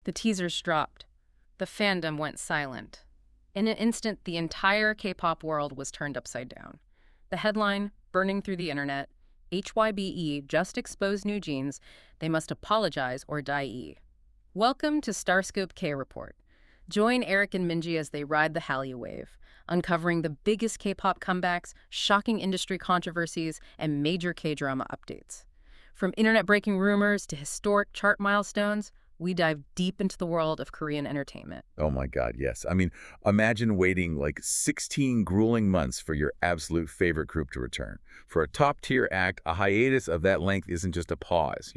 The teasers dropped. The fandom went silent. In an instant, the entire K-pop world was turned upside down. The headline, burning through the internet, HYBE just exposed NewJeans, they must apologize or die. Welcome to StarScope K-Report. Join Eric and Minji as they ride the Hallyu wave, uncovering the biggest K-pop comebacks, shocking industry controversies, and major K-drama updates. From internet-breaking rumors to historic chart milestones, we dive deep into the world of Korean entertainment. Oh my God, yes. I mean, imagine waiting like 16 grueling months for your absolute favorite group to return. For a top-tier act, a hiatus of that length isn't just a pause,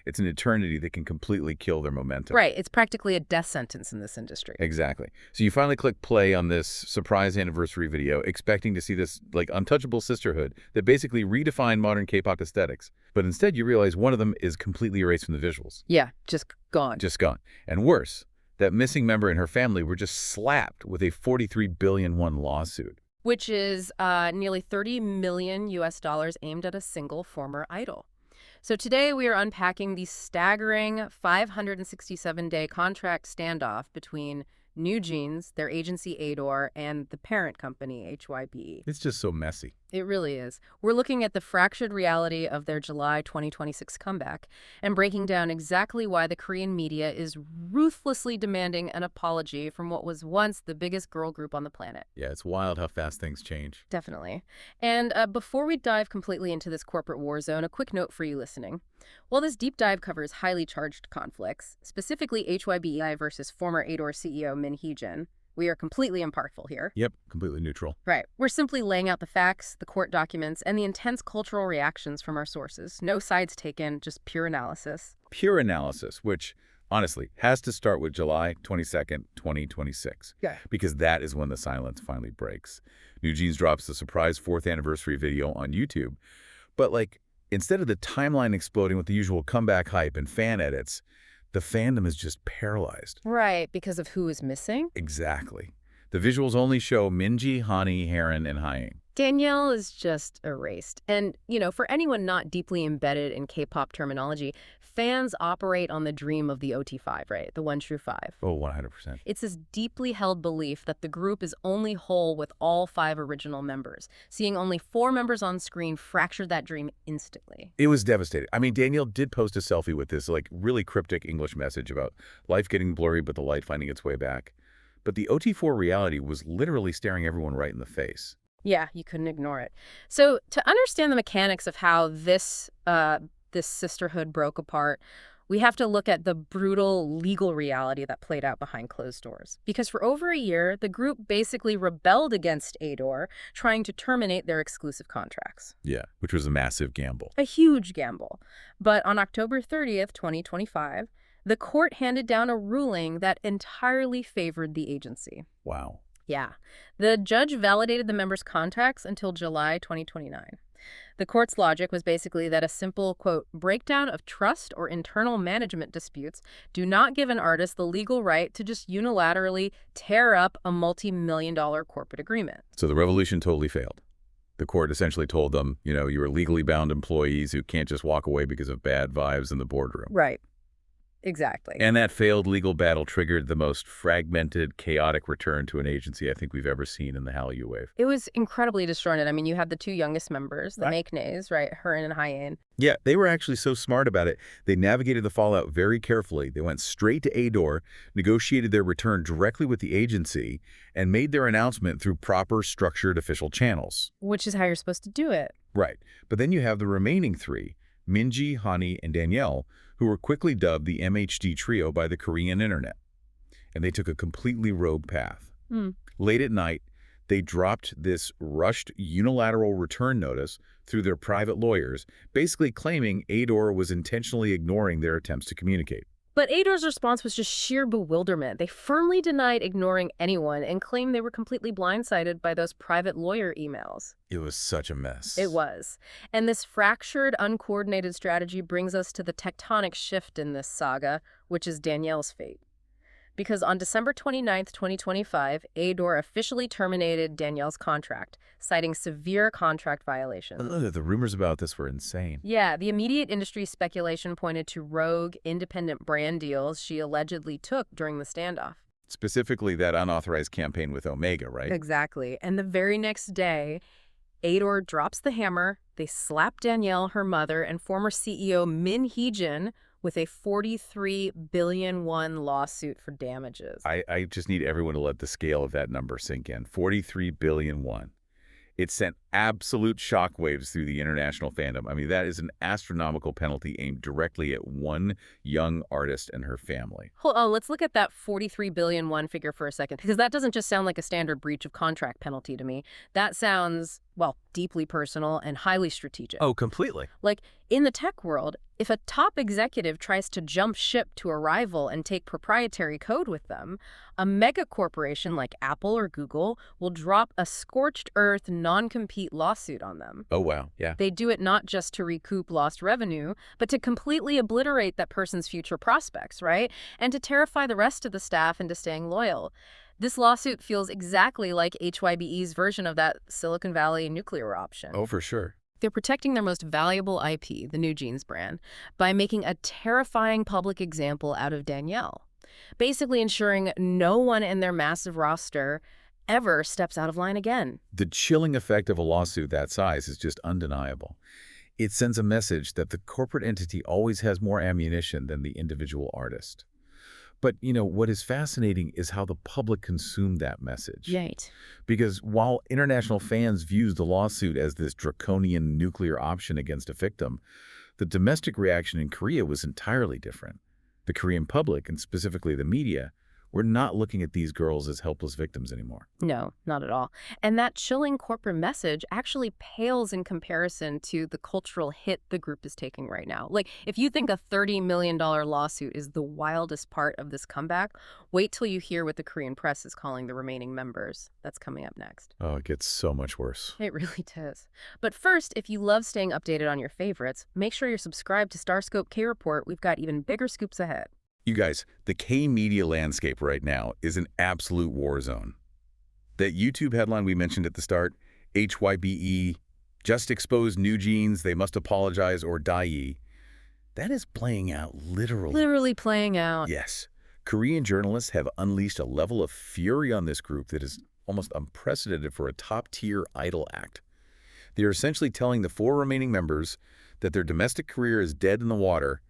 It's an eternity that can completely kill their momentum. Right, it's practically a death sentence in this industry. Exactly. So you finally click play on this surprise anniversary video, expecting to see this like untouchable sisterhood that basically redefined modern K-pop aesthetics. But instead you realize one of them is completely erased from the visuals. Yeah, just gone. Just gone. And worse, that missing member and her family were just slapped with a 43 billion won lawsuit. Which is nearly $30 million aimed at a single former idol. So today we are unpacking the staggering 567-day contract standoff between NewJeans, their agency ADOR, and the parent company, HYBE. It's just so messy. It really is. We're looking at the fractured reality of their July 2026 comeback and breaking down exactly why the Korean media is ruthlessly demanding an apology from what was once the biggest girl group on the planet. Yeah, it's wild how fast things change. Definitely. And before we dive completely into this corporate war zone, a quick note for you listening. While this deep dive covers highly charged conflicts, specifically HYBE versus former ADOR CEO Min Hee-jin, we are completely impartial here. Yep, completely neutral. Right. We're simply laying out the facts, the court documents, and the intense cultural reactions from our sources. No sides taken, just pure analysis. Pure analysis, which, honestly, has to start with July 22nd, 2026. Yeah. Because that is when the silence finally breaks. NewJeans drops the surprise 4th anniversary video on YouTube. But, instead of the timeline exploding with the usual comeback hype and fan edits, the fandom is just paralyzed. Right, because of who is missing? Exactly. The visuals only show Minji, Hanni, Haerin, and Hyein. Danielle is just erased. And, for anyone not deeply embedded in K-pop terminology, fans operate on the dream of the OT5, right? The one true five. Oh, 100%. It's this deeply held belief that the group is only whole with all 5 original members. Seeing only 4 members on screen fractured that dream instantly. It was devastating. I mean, Danielle did post a selfie with this, really cryptic English message about life getting blurry but the light finding its way back. But the OT4 reality was literally staring everyone right in the face. Yeah, you couldn't ignore it. So to understand the mechanics of how this sisterhood broke apart, we have to look at the brutal legal reality that played out behind closed doors. Because for over a year, the group basically rebelled against ADOR, trying to terminate their exclusive contracts. Yeah, which was a massive gamble. A huge gamble. But on October 30th, 2025, the court handed down a ruling that entirely favored the agency. Wow. Yeah. The judge validated the members' contracts until July 2029. The court's logic was basically that a simple, quote, breakdown of trust or internal management disputes do not give an artist the legal right to just unilaterally tear up a multi-million-dollar corporate agreement. So the revolution totally failed. The court essentially told them, you were legally bound employees who can't just walk away because of bad vibes in the boardroom. Right. Exactly. And that failed legal battle triggered the most fragmented, chaotic return to an agency I think we've ever seen in the Hallyu wave. It was incredibly disjointed. I mean, you had the 2 youngest members, the Maeknaes, right, Haerin and Hyein. Yeah, they were actually so smart about it. They navigated the fallout very carefully. They went straight to ADOR, negotiated their return directly with the agency, and made their announcement through proper, structured official channels. Which is how you're supposed to do it. Right. But then you have the remaining 3, Minji, Hanni, and Danielle, who were quickly dubbed the MHD trio by the Korean internet. And they took a completely rogue path. Late at night, they dropped this rushed unilateral return notice through their private lawyers, basically claiming ADOR was intentionally ignoring their attempts to communicate. But ADOR's response was just sheer bewilderment. They firmly denied ignoring anyone and claimed they were completely blindsided by those private lawyer emails. It was such a mess. It was. And this fractured, uncoordinated strategy brings us to the tectonic shift in this saga, which is Danielle's fate. Because on December 29th, 2025, ADOR officially terminated Danielle's contract, citing severe contract violations. The rumors about this were insane. Yeah, the immediate industry speculation pointed to rogue, independent brand deals she allegedly took during the standoff. Specifically that unauthorized campaign with Omega, right? Exactly. And the very next day, ADOR drops the hammer. They slap Danielle, her mother, and former CEO Min Hee-jin with a 43 billion won lawsuit for damages. I just need everyone to let the scale of that number sink in. 43 billion won. It sent absolute shockwaves through the international fandom. I mean, that is an astronomical penalty aimed directly at one young artist and her family. Hold on, let's look at that 43 billion won figure for a second, because that doesn't just sound like a standard breach of contract penalty to me. That sounds, well, deeply personal and highly strategic. Oh, completely. Like, in the tech world, if a top executive tries to jump ship to a rival and take proprietary code with them, a mega corporation like Apple or Google will drop a scorched earth non-compete lawsuit on them. Oh, wow. Yeah. They do it not just to recoup lost revenue, but to completely obliterate that person's future prospects, right? And to terrify the rest of the staff into staying loyal. This lawsuit feels exactly like HYBE's version of that Silicon Valley nuclear option. Oh, for sure. They're protecting their most valuable IP, the NewJeans brand, by making a terrifying public example out of Danielle, basically ensuring no one in their massive roster ever steps out of line again. The chilling effect of a lawsuit that size is just undeniable. It sends a message that the corporate entity always has more ammunition than the individual artist. But, you know, what is fascinating is how the public consumed that message. Right. Because while international fans viewed the lawsuit as this draconian nuclear option against a victim, the domestic reaction in Korea was entirely different. The Korean public, and specifically the media, were not looking at these girls as helpless victims anymore. No, not at all. And that chilling corporate message actually pales in comparison to the cultural hit the group is taking right now. Like, if you think a $30 million lawsuit is the wildest part of this comeback, wait till you hear what the Korean press is calling the remaining members. That's coming up next. Oh, it gets so much worse. It really does. But first, if you love staying updated on your favorites, make sure you're subscribed to StarScope K-Report. We've got even bigger scoops ahead. You guys, the K-media landscape right now is an absolute war zone. That YouTube headline we mentioned at the start, HYBE, just exposed NewJeans, they must apologize or die, that is playing out literally. Literally playing out. Yes. Korean journalists have unleashed a level of fury on this group that is almost unprecedented for a top-tier idol act. They are essentially telling the 4 remaining members that their domestic career is dead in the water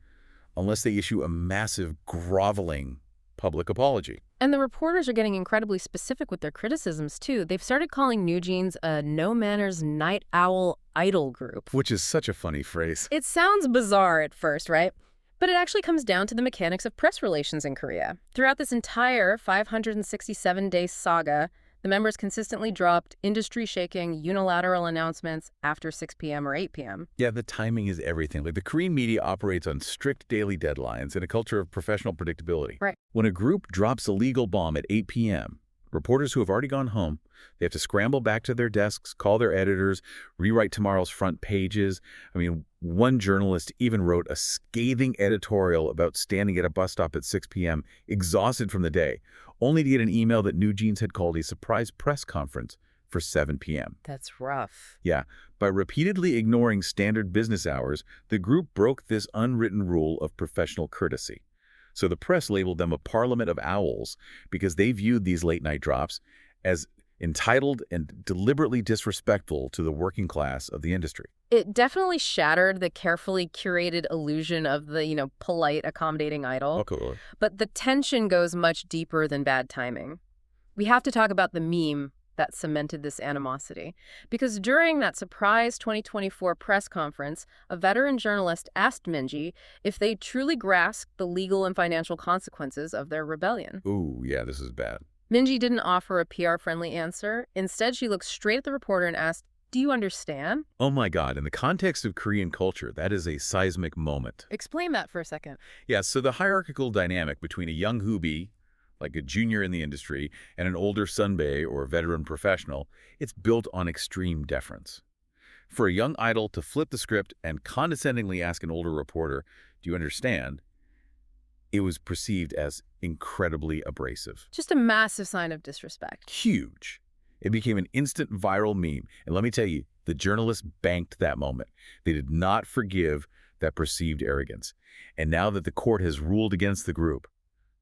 unless they issue a massive, groveling public apology. And the reporters are getting incredibly specific with their criticisms, too. They've started calling NewJeans a no-manners night owl idol group. Which is such a funny phrase. It sounds bizarre at first, right? But it actually comes down to the mechanics of press relations in Korea. Throughout this entire 567-day saga, the members consistently dropped industry-shaking unilateral announcements after 6 p.m. or 8 p.m. Yeah, the timing is everything. Like, the Korean media operates on strict daily deadlines and a culture of professional predictability. Right. When a group drops a legal bomb at 8 p.m., reporters who have already gone home, they have to scramble back to their desks, call their editors, rewrite tomorrow's front pages. I mean, one journalist even wrote a scathing editorial about standing at a bus stop at 6 p.m., exhausted from the day, only to get an email that NewJeans had called a surprise press conference for 7 p.m. That's rough. Yeah. By repeatedly ignoring standard business hours, the group broke this unwritten rule of professional courtesy. So the press labeled them a parliament of owls because they viewed these late-night drops as entitled and deliberately disrespectful to the working class of the industry. It definitely shattered the carefully curated illusion of the, polite, accommodating idol. Okay. But the tension goes much deeper than bad timing. We have to talk about the meme that cemented this animosity. Because during that surprise 2024 press conference, a veteran journalist asked Minji if they truly grasped the legal and financial consequences of their rebellion. Ooh, yeah, this is bad. Minji didn't offer a PR-friendly answer. Instead, she looked straight at the reporter and asked, "Do you understand?" Oh my God, in the context of Korean culture, that is a seismic moment. Explain that for a second. Yeah, so the hierarchical dynamic between a young hoobie, like a junior in the industry, and an older sunbae or veteran professional, it's built on extreme deference. For a young idol to flip the script and condescendingly ask an older reporter, "Do you understand?" It was perceived as incredibly abrasive. Just a massive sign of disrespect. Huge. It became an instant viral meme. And let me tell you, the journalists banked that moment. They did not forgive that perceived arrogance. And now that the court has ruled against the group,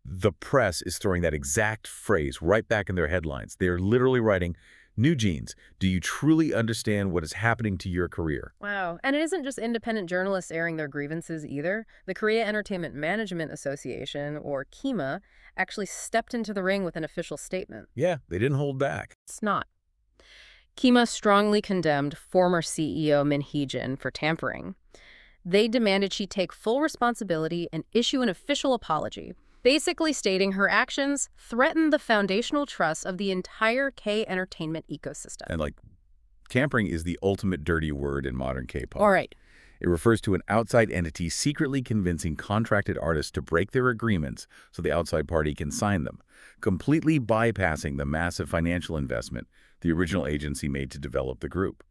the press is throwing that exact phrase right back in their headlines. They're literally writing, NewJeans, do you truly understand what is happening to your career? Wow. And it isn't just independent journalists airing their grievances either. The Korea Entertainment Management Association, or KEMA, actually stepped into the ring with an official statement. Yeah, they didn't hold back. It's not. KEMA strongly condemned former CEO Min Hee-jin for tampering. They demanded she take full responsibility and issue an official apology, basically stating her actions threatened the foundational trust of the entire K-entertainment ecosystem. And tampering is the ultimate dirty word in modern K-pop. All right. It refers to an outside entity secretly convincing contracted artists to break their agreements so the outside party can sign them, completely bypassing the massive financial investment the original agency made to develop the group.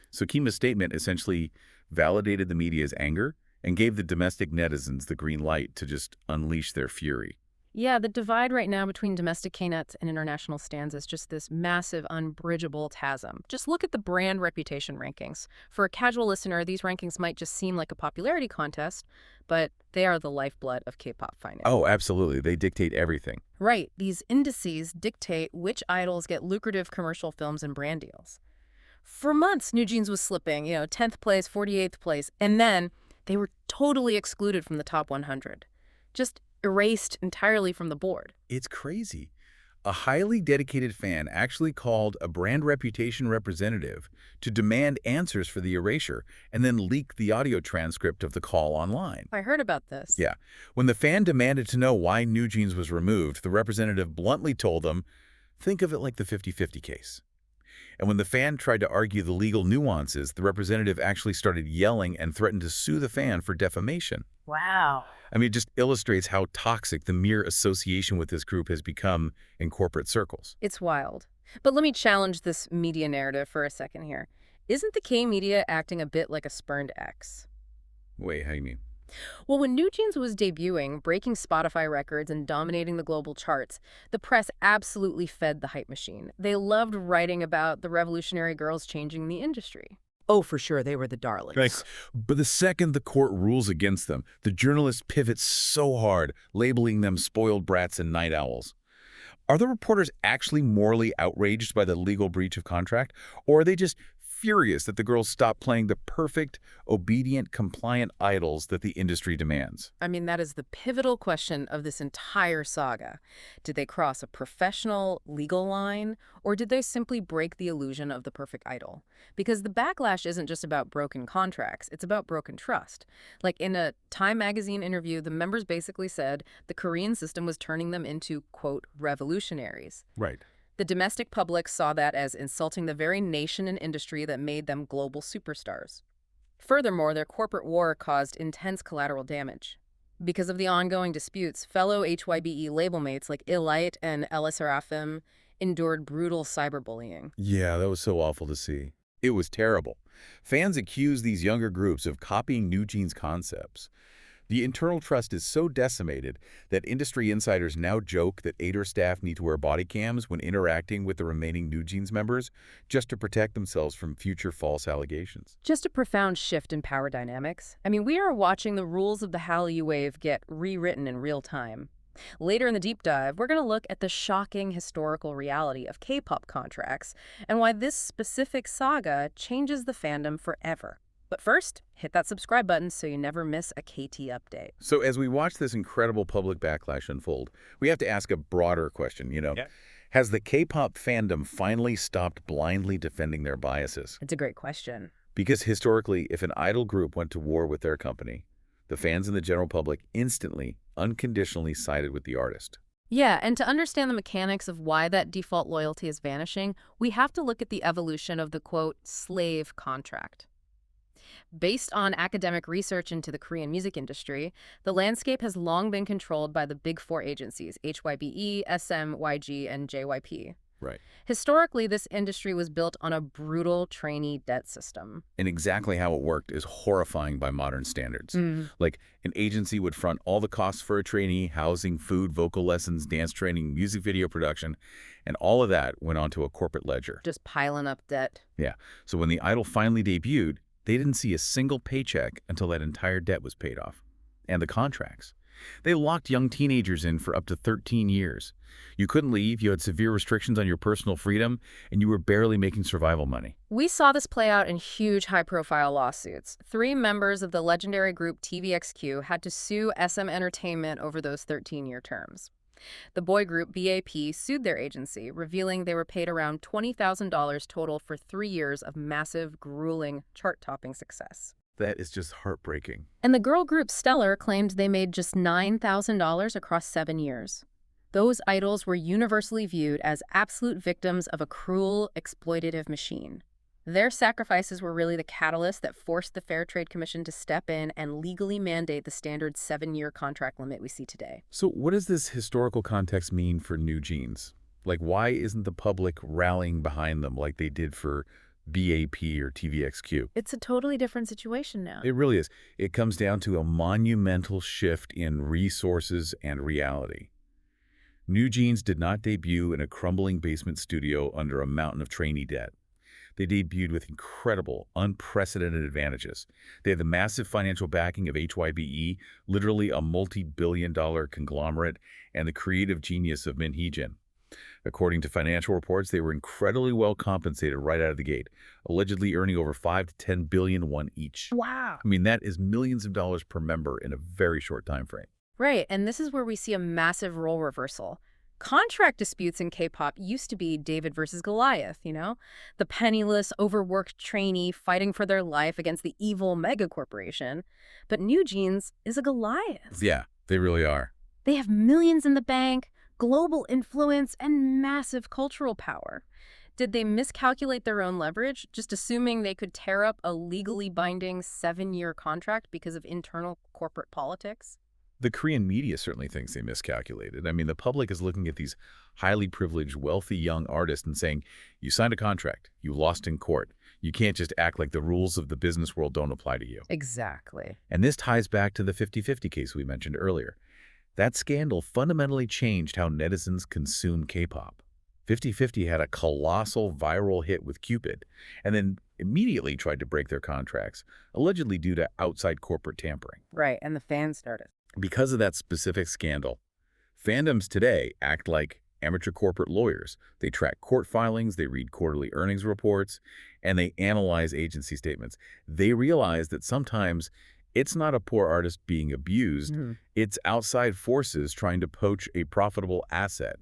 So KEMA's statement essentially validated the media's anger and gave the domestic netizens the green light to just unleash their fury. Yeah, the divide right now between domestic K-nets and international stands is just this massive, unbridgeable chasm. Just look at the brand reputation rankings. For a casual listener, these rankings might just seem like a popularity contest, but they are the lifeblood of K-pop finance. Oh, absolutely. They dictate everything. Right. These indices dictate which idols get lucrative commercial films and brand deals. For months, NewJeans was slipping, 10th place, 48th place, and then they were totally excluded from the top 100. Just erased entirely from the board. It's crazy. A highly dedicated fan actually called a brand reputation representative to demand answers for the erasure and then leaked the audio transcript of the call online. I heard about this. Yeah. When the fan demanded to know why NewJeans was removed, the representative bluntly told them, think of it like the 50-50 case. And when the fan tried to argue the legal nuances, the representative actually started yelling and threatened to sue the fan for defamation. Wow. I mean, it just illustrates how toxic the mere association with this group has become in corporate circles. It's wild. But let me challenge this media narrative for a second here. Isn't the K-media acting a bit like a spurned ex? Wait, how do you mean? Well, when NewJeans was debuting, breaking Spotify records and dominating the global charts, the press absolutely fed the hype machine. They loved writing about the revolutionary girls changing the industry. Oh, for sure, they were the darlings. Right. But the second the court rules against them, the journalists pivot so hard, labeling them spoiled brats and night owls. Are the reporters actually morally outraged by the legal breach of contract, or are they just furious that the girls stopped playing the perfect, obedient, compliant idols that the industry demands? I mean, that is the pivotal question of this entire saga. Did they cross a professional, legal line, or did they simply break the illusion of the perfect idol? Because the backlash isn't just about broken contracts, it's about broken trust. Like in a Time magazine interview, the members basically said the Korean system was turning them into, quote, revolutionaries. Right. The domestic public saw that as insulting the very nation and industry that made them global superstars. Furthermore, their corporate war caused intense collateral damage. Because of the ongoing disputes, fellow HYBE label mates like Elite and Ella Seraphim endured brutal cyberbullying. Yeah, that was so awful to see. It was terrible. Fans accused these younger groups of copying NewJeans concepts. The internal trust is so decimated that industry insiders now joke that ADOR staff need to wear body cams when interacting with the remaining NewJeans members just to protect themselves from future false allegations. Just a profound shift in power dynamics. I mean, we are watching the rules of the Hallyu wave get rewritten in real time. Later in the deep dive, we're going to look at the shocking historical reality of K-pop contracts and why this specific saga changes the fandom forever. But first, hit that subscribe button so you never miss a KT update. So as we watch this incredible public backlash unfold, we have to ask a broader question, Has the K-pop fandom finally stopped blindly defending their biases? It's a great question. Because historically, if an idol group went to war with their company, the fans and the general public instantly, unconditionally sided with the artist. Yeah, and to understand the mechanics of why that default loyalty is vanishing, we have to look at the evolution of the, quote, slave contract. Based on academic research into the Korean music industry, the landscape has long been controlled by the big four agencies, HYBE, SM, YG, and JYP. Right. Historically, this industry was built on a brutal trainee debt system. And exactly how it worked is horrifying by modern standards. Like, an agency would front all the costs for a trainee, housing, food, vocal lessons, dance training, music video production, and all of that went onto a corporate ledger. Just piling up debt. Yeah. So when the idol finally debuted, they didn't see a single paycheck until that entire debt was paid off. And the contracts. They locked young teenagers in for up to 13 years. You couldn't leave, you had severe restrictions on your personal freedom, and you were barely making survival money. We saw this play out in huge high-profile lawsuits. 3 members of the legendary group TVXQ had to sue SM Entertainment over those 13-year terms. The boy group BAP sued their agency, revealing they were paid around $20,000 total for 3 years of massive, grueling, chart-topping success. That is just heartbreaking. And the girl group Stellar claimed they made just $9,000 across 7 years. Those idols were universally viewed as absolute victims of a cruel, exploitative machine. Their sacrifices were really the catalyst that forced the Fair Trade Commission to step in and legally mandate the standard 7-year contract limit we see today. So what does this historical context mean for NewJeans? Like, why isn't the public rallying behind them like they did for BAP or TVXQ? It's a totally different situation now. It really is. It comes down to a monumental shift in resources and reality. NewJeans did not debut in a crumbling basement studio under a mountain of trainee debt. They debuted with incredible, unprecedented advantages. They had the massive financial backing of HYBE, literally a multi-billion-dollar conglomerate, and the creative genius of Min Hee-jin. According to financial reports, they were incredibly well compensated right out of the gate, allegedly earning over $5 to $10 billion won each. Wow. I mean, that is millions of dollars per member in a very short time frame. Right, and this is where we see a massive role reversal. Contract disputes in K-pop used to be David versus Goliath, you know? The penniless, overworked trainee fighting for their life against the evil mega corporation. But NewJeans is a Goliath. Yeah, they really are. They have millions in the bank, global influence, and massive cultural power. Did they miscalculate their own leverage, just assuming they could tear up a legally binding 7-year contract because of internal corporate politics? The Korean media certainly thinks they miscalculated. I mean, the public is looking at these highly privileged, wealthy young artists and saying, you signed a contract, you lost in court. You can't just act like the rules of the business world don't apply to you. Exactly. And this ties back to the 50-50 case we mentioned earlier. That scandal fundamentally changed how netizens consume K-pop. 50-50 had a colossal viral hit with Cupid, and then immediately tried to break their contracts, allegedly due to outside corporate tampering. Right, and the fans started. Because of that specific scandal, fandoms today act like amateur corporate lawyers. They track court filings, they read quarterly earnings reports, and they analyze agency statements. They realize that sometimes it's not a poor artist being abused, it's outside forces trying to poach a profitable asset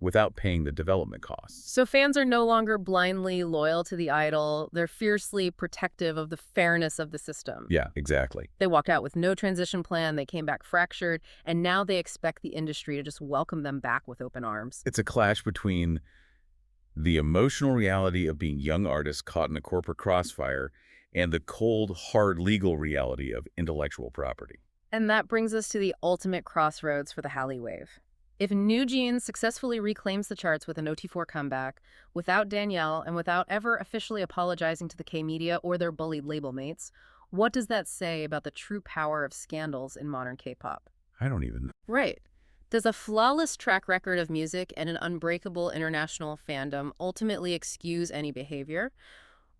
without paying the development costs. So fans are no longer blindly loyal to the idol. They're fiercely protective of the fairness of the system. Yeah, exactly. They walked out with no transition plan, they came back fractured, and now they expect the industry to just welcome them back with open arms. It's a clash between the emotional reality of being young artists caught in a corporate crossfire and the cold, hard legal reality of intellectual property. And that brings us to the ultimate crossroads for the Hallyu wave. If NewJeans successfully reclaims the charts with an OT4 comeback, without Danielle and without ever officially apologizing to the K-media or their bullied label mates, what does that say about the true power of scandals in modern K-pop? I don't even know. Right. Does a flawless track record of music and an unbreakable international fandom ultimately excuse any behavior?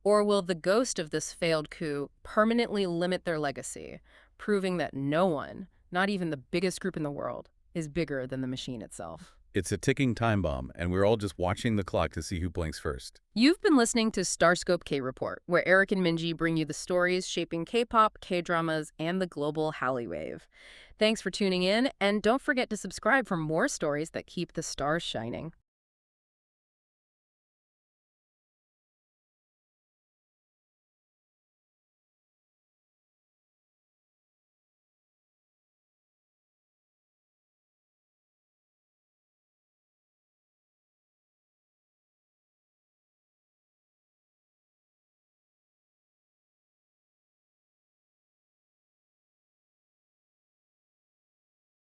Or will the ghost of this failed coup permanently limit their legacy, proving that no one, not even the biggest group in the world, is bigger than the machine itself? It's a ticking time bomb, and we're all just watching the clock to see who blinks first. You've been listening to StarScope K-Report, where Eric and Minji bring you the stories shaping K-pop, K-dramas, and the global Hallyu wave. Thanks for tuning in, and don't forget to subscribe for more stories that keep the stars shining.